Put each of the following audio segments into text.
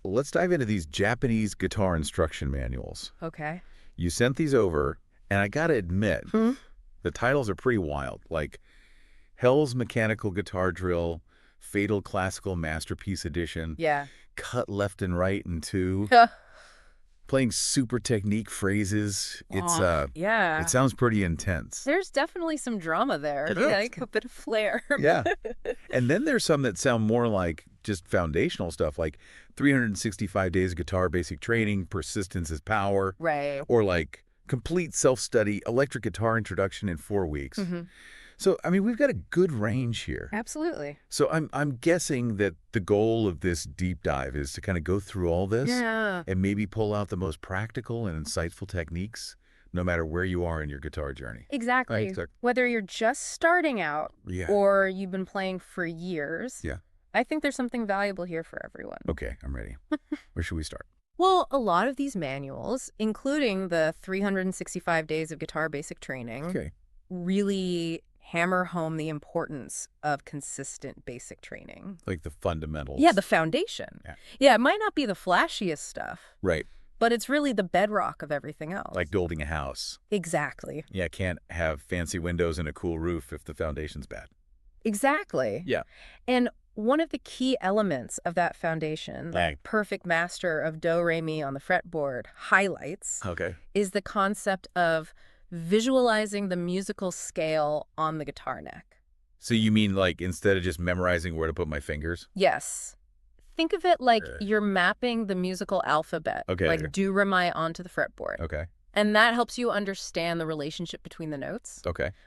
Let's dive into these Japanese guitar instruction manuals. Okay. You sent these over, and I gotta admit, the titles are pretty wild. Like Hell's Mechanical Guitar Drill, Fatal Classical Masterpiece Edition. Yeah. Cut left and right in two. Playing super technique phrases. Yeah. It sounds pretty intense. There's definitely some drama there. It is. Like a bit of flair. Yeah. And then there's some that sound more like just foundational stuff, like 365 Days of Guitar Basic Training, Persistence is Power. Right. Or like Complete Self-Study, Electric Guitar Introduction in 4 weeks. So, I mean, we've got a good range here. Absolutely. So I'm guessing that the goal of this deep dive is to kind of go through all this and maybe pull out the most practical and insightful techniques, no matter where you are in your guitar journey. Exactly. Right, so- Whether you're just starting out or you've been playing for years, I think there's something valuable here for everyone. Okay, I'm ready. Where should we start? Well, a lot of these manuals, including the 365 Days of Guitar Basic Training, really hammer home the importance of consistent basic training. Like the fundamentals. Yeah, the foundation. Yeah, it might not be the flashiest stuff. Right. But it's really the bedrock of everything else. Like building a house. Exactly. Yeah, can't have fancy windows and a cool roof if the foundation's bad. Exactly. Yeah. And one of the key elements of that foundation, like perfect master of do, re, mi on the fretboard highlights, is the concept of visualizing the musical scale on the guitar neck. So you mean like instead of just memorizing where to put my fingers? Yes. Think of it like you're mapping the musical alphabet, like do, re, mi onto the fretboard. And that helps you understand the relationship between the notes,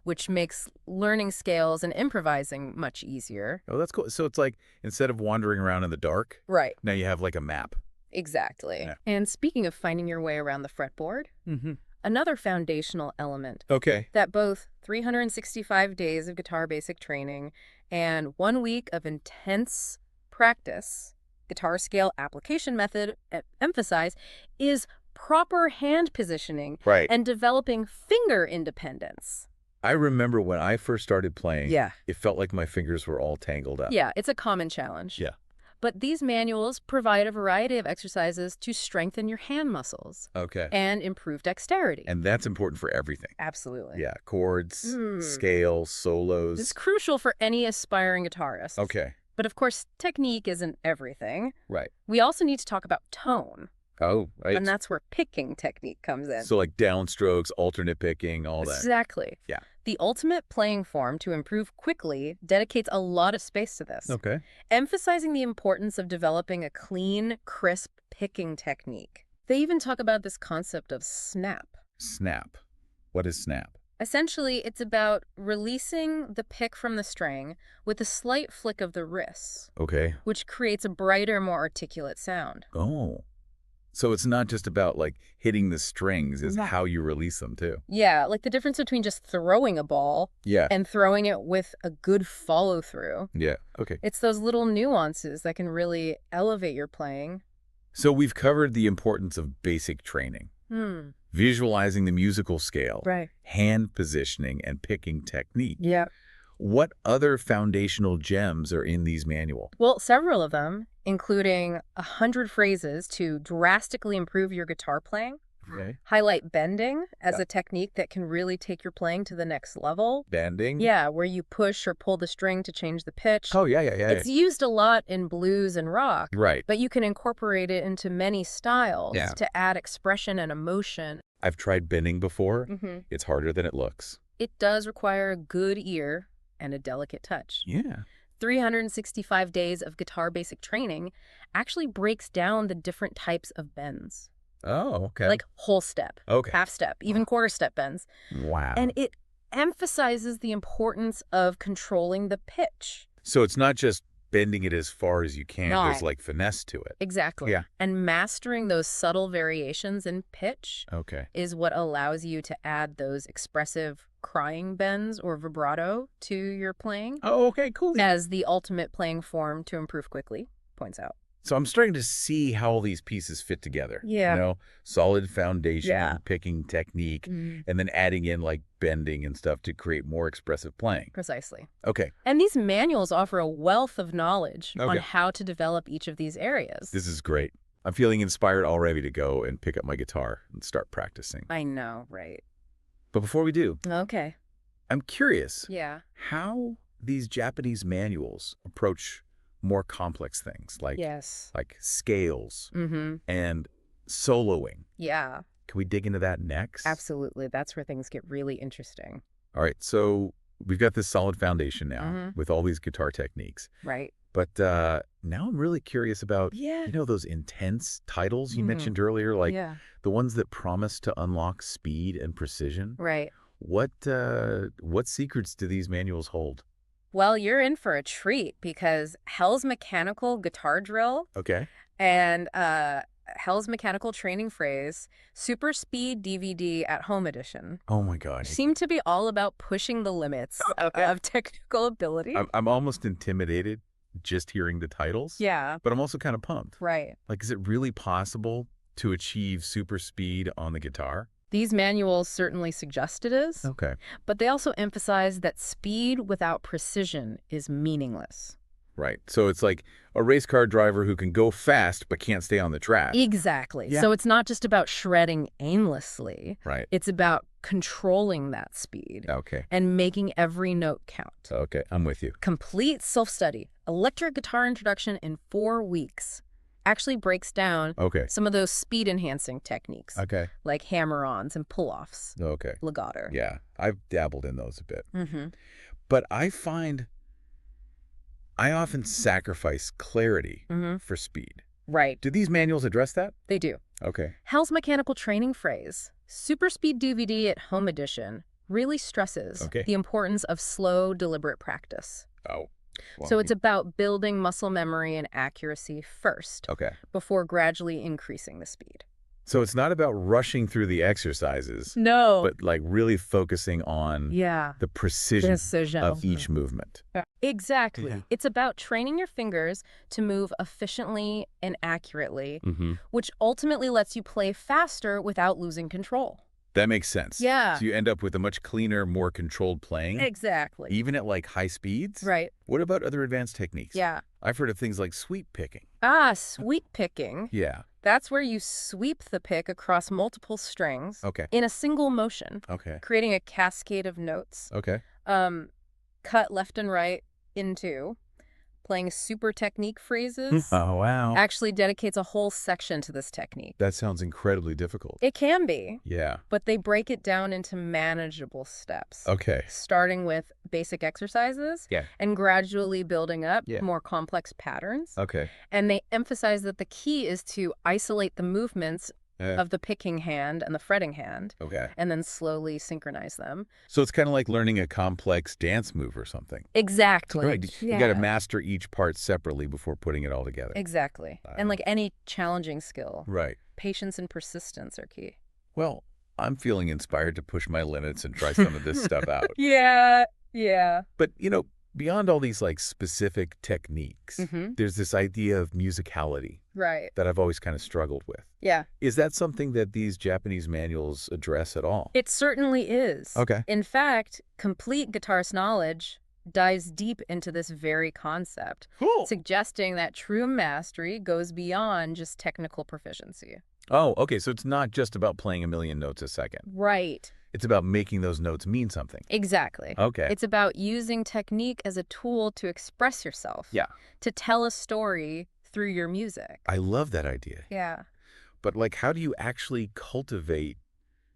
which makes learning scales and improvising much easier. Oh, that's cool. So it's like instead of wandering around in the dark, now you have like a map. Exactly. Yeah. And speaking of finding your way around the fretboard, another foundational element that both 365 days of guitar basic training and 1 week of intense practice, guitar scale application method emphasize is proper hand positioning and developing finger independence. I remember when I first started playing, it felt like my fingers were all tangled up. Yeah, it's a common challenge. Yeah. But these manuals provide a variety of exercises to strengthen your hand muscles and improve dexterity. And that's important for everything. Absolutely. Yeah, chords, scales, solos. It's crucial for any aspiring guitarist. Okay. But of course, technique isn't everything. Right. We also need to talk about tone. Oh, right. And that's where picking technique comes in. So like downstrokes, alternate picking, all that. Exactly. Yeah. The ultimate playing form to improve quickly dedicates a lot of space to this. Okay. Emphasizing the importance of developing a clean, crisp picking technique. They even talk about this concept of snap. Snap. What is snap? Essentially, it's about releasing the pick from the string with a slight flick of the wrists. Okay. Which creates a brighter, more articulate sound. Oh. So it's not just about like hitting the strings, it's how you release them too. Yeah, like the difference between just throwing a ball and throwing it with a good follow through. Yeah, okay. It's those little nuances that can really elevate your playing. So we've covered the importance of basic training, visualizing the musical scale, hand positioning, and picking technique. Yeah. What other foundational gems are in these manuals? Well, several of them, including 100 phrases to drastically improve your guitar playing. Highlight bending as a technique that can really take your playing to the next level. Bending? Yeah, where you push or pull the string to change the pitch. Oh, yeah. It's used a lot in blues and rock. Right. But you can incorporate it into many styles to add expression and emotion. I've tried bending before. It's harder than it looks. It does require a good ear and a delicate touch. Yeah. 365 days of guitar basic training actually breaks down the different types of bends. Oh, okay. Like whole step, half step, even quarter step bends. Wow. And it emphasizes the importance of controlling the pitch. So it's not just bending it as far as you can. There's like finesse to it. Exactly. Yeah. And mastering those subtle variations in pitch is what allows you to add those expressive crying bends or vibrato to your playing. Oh, okay, cool. As the ultimate playing form to improve quickly points out. So I'm starting to see how all these pieces fit together. Yeah. You know, solid foundation, Yeah. picking technique, Mm. and then adding in like bending and stuff to create more expressive playing. Precisely. Okay. And these manuals offer a wealth of knowledge on Okay. how to develop each of these areas. This is great. I'm feeling inspired already to go and pick up my guitar and start practicing. I know, right? But before we do, Okay. I'm curious Yeah. how these Japanese manuals approach more complex things like Yes. scales Mm-hmm. and soloing. Yeah. Can we dig into that next? Absolutely. That's where things get really interesting. All right. So we've got this solid foundation now Mhm. with all these guitar techniques. Right. But now I'm really curious about, Yeah. you know, those intense titles you Mhm. mentioned earlier, like Yeah. the ones that promise to unlock speed and precision. Right. What secrets do these manuals hold? Well, you're in for a treat because Hell's Mechanical Guitar Drill Okay. and Hell's Mechanical Training Phrase, Super Speed DVD at Home Edition Oh my God. seem to be all about pushing the limits of technical ability. I'm almost intimidated just hearing the titles. Yeah. But I'm also kind of pumped. Right. Like, is it really possible to achieve super speed on the guitar? These manuals certainly suggest it is, Okay. but they also emphasize that speed without precision is meaningless. Right. So it's like a race car driver who can go fast but can't stay on the track. Exactly. Yeah. So it's not just about shredding aimlessly. Right. It's about controlling that speed Okay. and making every note count. Okay. I'm with you. Complete self-study, electric guitar introduction in 4 weeks, actually breaks down Okay. some of those speed-enhancing techniques, Okay. like hammer-ons and pull-offs, Okay. legato. Yeah. I've dabbled in those a bit. Mm-hmm. But I find I often sacrifice clarity Mm-hmm. for speed. Right. Do these manuals address that? They do. Okay. Hell's Mechanical Training Phrase, Super Speed DVD at Home Edition, really stresses Okay. the importance of slow, deliberate practice. Oh. Well, So it's about building muscle memory and accuracy first, okay. before gradually increasing the speed. So it's not about rushing through the exercises, No. but like really focusing on Yeah. the precision Precision. of each movement. Exactly. Yeah. It's about training your fingers to move efficiently and accurately, Mm-hmm. which ultimately lets you play faster without losing control. That makes sense. Yeah. So you end up with a much cleaner, more controlled playing, Exactly. even at like high speeds. Right. What about other advanced techniques? Yeah. I've heard of things like sweep picking. Sweep picking. Yeah. That's where you sweep the pick across multiple strings Okay. in a single motion, Okay. creating a cascade of notes. Okay. Cut left and right in two. Playing super technique phrases Oh, wow. actually dedicates a whole section to this technique. That sounds incredibly difficult. It can be, Yeah. but they break it down into manageable steps. Okay. Starting with basic exercises Yeah. and gradually building up Yeah. more complex patterns. Okay. And they emphasize that the key is to isolate the movements of the picking hand and the fretting hand, Okay. and then slowly synchronize them. So it's kind of like learning a complex dance move or something. Exactly. Right. You got to master each part separately before putting it all together. Exactly. And like any challenging skill, Right. patience and persistence are key. Well, I'm feeling inspired to push my limits and try some of this stuff out. Yeah. Yeah. But, you know, beyond all these like specific techniques, Mm-hmm. there's this idea of musicality Right. that I've always kind of struggled with. Yeah. Is that something that these Japanese manuals address at all? It certainly is. Okay. In fact, complete guitarist knowledge dives deep into this very concept, Cool. suggesting that true mastery goes beyond just technical proficiency. Oh, okay. So it's not just about playing a million notes a second. Right. It's about making those notes mean something. Exactly. Okay. It's about using technique as a tool to express yourself. Yeah. To tell a story through your music. I love that idea. Yeah. But like, how do you actually cultivate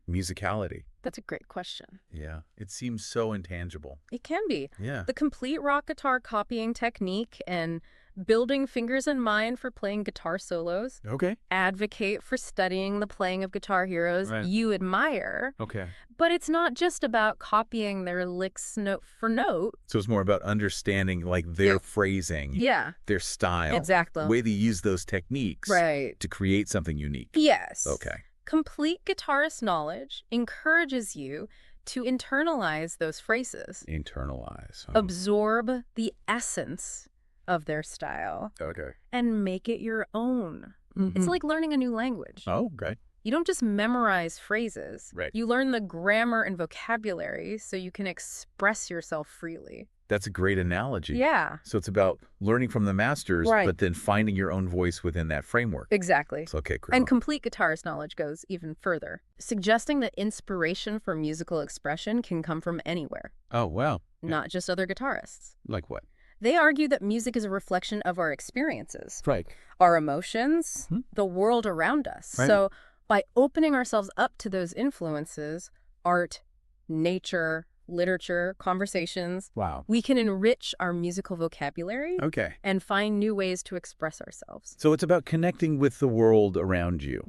musicality? That's a great question. Yeah. It seems so intangible. It can be. Yeah. The complete rock guitar copying technique and building fingers in mind for playing guitar solos, Okay. advocate for studying the playing of guitar heroes Right. you admire, Okay. but it's not just about copying their licks note for note. So it's more about understanding like their phrasing, Yeah, their style, exactly. the way they use those techniques Right. to create something unique. Yes. Okay. Complete guitarist knowledge encourages you to internalize those phrases, Internalize. absorb the essence of their style Okay. and make it your own. It's like learning a new language. Oh, okay. You don't just memorize phrases. Right. You learn the grammar and vocabulary so you can express yourself freely. That's a great analogy. Yeah. So it's about learning from the masters, Right. but then finding your own voice within that framework. Exactly. It's okay, cool. And complete guitarist knowledge goes even further, suggesting that inspiration for musical expression can come from anywhere. Oh, wow. Not just other guitarists. Like what? They argue that music is a reflection of our experiences, Right. our emotions, the world around us. Right. So by opening ourselves up to those influences, art, nature, literature, conversations, Wow. we can enrich our musical vocabulary Okay. and find new ways to express ourselves. So it's about connecting with the world around you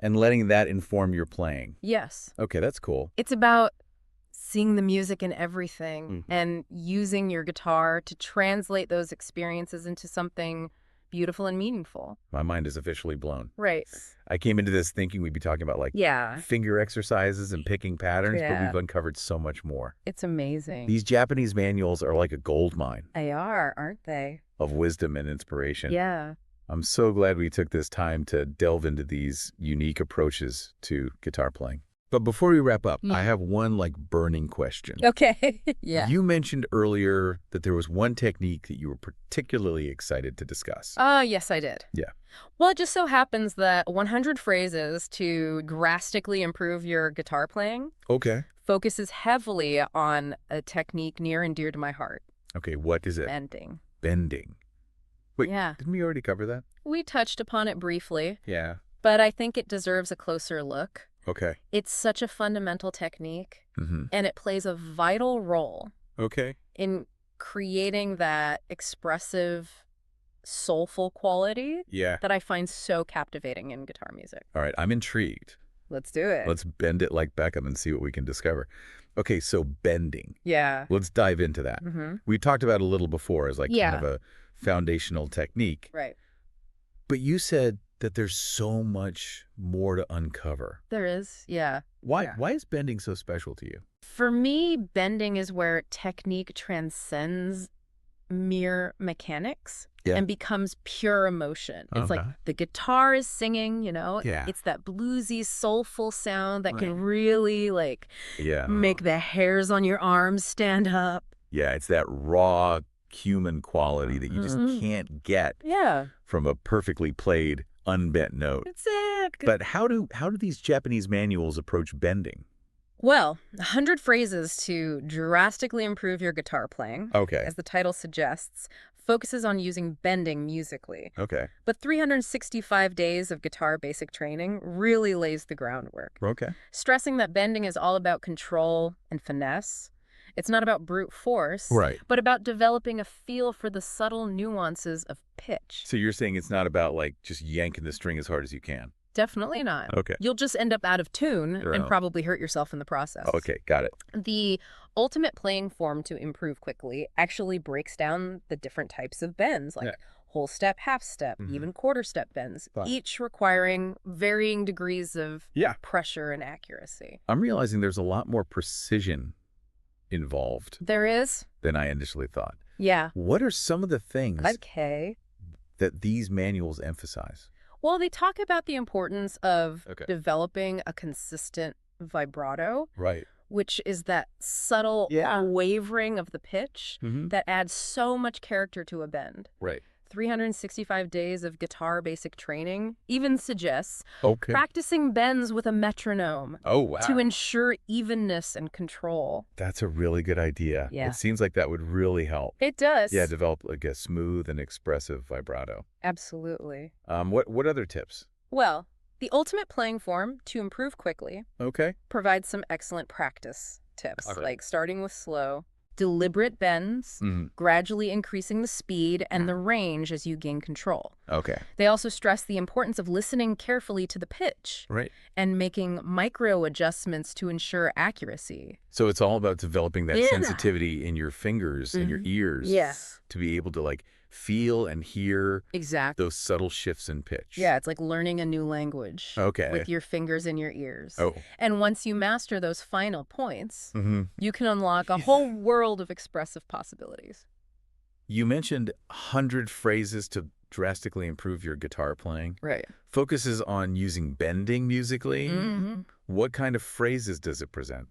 and letting that inform your playing. Yes. Okay, that's cool. It's about seeing the music in everything and using your guitar to translate those experiences into something beautiful and meaningful. My mind is officially blown. Right. I came into this thinking we'd be talking about like finger exercises and picking patterns, but we've uncovered so much more. It's amazing. These Japanese manuals are like a gold mine. They are, aren't they? Of wisdom and inspiration. Yeah. I'm so glad we took this time to delve into these unique approaches to guitar playing. But before we wrap up, I have one like burning question. Okay. Yeah. You mentioned earlier that there was one technique that you were particularly excited to discuss. Yes, I did. Yeah. Well, it just so happens that 100 phrases to drastically improve your guitar playing focuses heavily on a technique near and dear to my heart. Okay, what is it? Bending. Bending. Wait, didn't we already cover that? We touched upon it briefly. Yeah. But I think it deserves a closer look. Okay. It's such a fundamental technique, and it plays a vital role in creating that expressive, soulful quality that I find so captivating in guitar music. All right, I'm intrigued. Let's do it. Let's bend it like Beckham and see what we can discover. Okay, so bending. Yeah. Let's dive into that. We talked about it a little before as like kind of a foundational technique. Right. But you said that there's so much more to uncover. There is, yeah. Why is bending so special to you? For me, bending is where technique transcends mere mechanics and becomes pure emotion. It's like the guitar is singing, you know? Yeah. It's that bluesy, soulful sound that can really like make the hairs on your arms stand up. Yeah, it's that raw human quality that you just can't get from a perfectly played unbent note. That's it. But how do these Japanese manuals approach bending? Well, 100 phrases to drastically improve your guitar playing, as the title suggests, focuses on using bending musically. But 365 days of guitar basic training really lays the groundwork. Stressing that bending is all about control and finesse. It's not about brute force, but about developing a feel for the subtle nuances of pitch. So you're saying it's not about like just yanking the string as hard as you can? Definitely not. Okay. You'll just end up out of tune and probably hurt yourself in the process. Okay, got it. The ultimate playing form to improve quickly actually breaks down the different types of bends, like whole step, half step, even quarter step bends, each requiring varying degrees of pressure and accuracy. I'm realizing there's a lot more precision involved. There is? Than I initially thought. Yeah. What are some of the things that these manuals emphasize? Well, they talk about the importance of developing a consistent vibrato, which is that subtle wavering of the pitch that adds so much character to a bend. 365 days of guitar basic training even suggests practicing bends with a metronome to ensure evenness and control. That's a really good idea. Yeah. It seems like that would really help. It does. Yeah, develop like a smooth and expressive vibrato. Absolutely. What other tips? Well, the ultimate playing form to improve quickly provides some excellent practice tips, like starting with slow, deliberate bends, gradually increasing the speed and the range as you gain control. They also stress the importance of listening carefully to the pitch and making micro adjustments to ensure accuracy. So it's all about developing that sensitivity in your fingers and your ears to be able to like feel and hear those subtle shifts in pitch. Yeah, it's like learning a new language with your fingers in your ears. And once you master those final points, you can unlock a whole world of expressive possibilities. You mentioned 100 phrases to drastically improve your guitar playing. Right. Focuses on using bending musically. Mm-hmm. What kind of phrases does it present?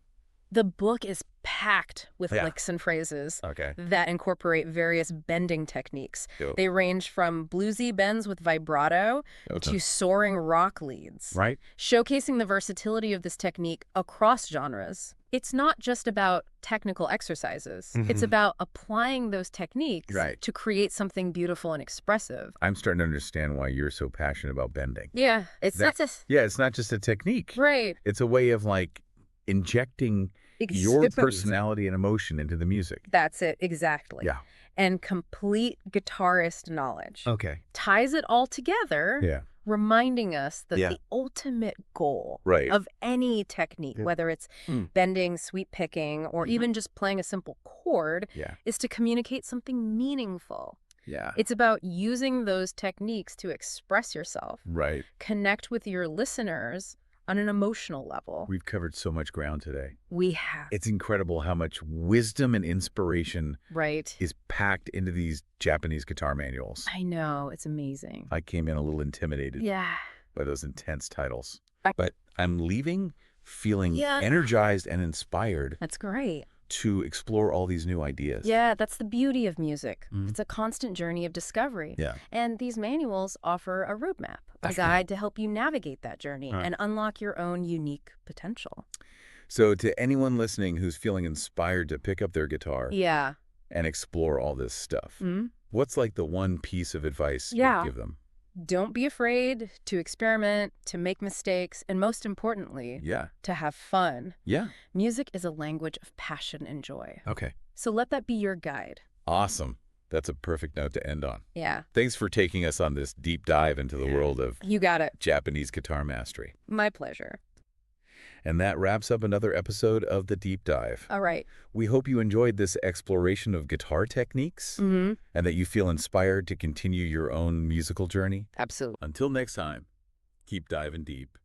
The book is packed with licks and phrases that incorporate various bending techniques. They range from bluesy bends with vibrato to soaring rock leads, showcasing the versatility of this technique across genres. It's not just about technical exercises. It's about applying those techniques to create something beautiful and expressive. I'm starting to understand why you're so passionate about bending. Yeah, it's not just a technique. Right. It's a way of like injecting your personality and emotion into the music. That's it, exactly. Yeah. And complete guitarist knowledge. Okay. Ties it all together, reminding us that the ultimate goal of any technique, whether it's bending, sweep picking, or even just playing a simple chord, is to communicate something meaningful. Yeah. It's about using those techniques to express yourself. Right. Connect with your listeners on an emotional level. We've covered so much ground today. We have. It's incredible how much wisdom and inspiration is packed into these Japanese guitar manuals. I know. It's amazing. I came in a little intimidated by those intense titles. But I'm leaving feeling energized and inspired. That's great. To explore all these new ideas. Yeah, that's the beauty of music. It's a constant journey of discovery. Yeah. And these manuals offer a roadmap, a guide to help you navigate that journey and unlock your own unique potential. So to anyone listening who's feeling inspired to pick up their guitar and explore all this stuff, what's like the one piece of advice you'd give them? Don't be afraid to experiment, to make mistakes, and most importantly, to have fun. Yeah. Music is a language of passion and joy. Okay. So let that be your guide. Awesome. That's a perfect note to end on. Yeah. Thanks for taking us on this deep dive into the world of Japanese guitar mastery. My pleasure. And that wraps up another episode of The Deep Dive. All right. We hope you enjoyed this exploration of guitar techniques and that you feel inspired to continue your own musical journey. Absolutely. Until next time, keep diving deep.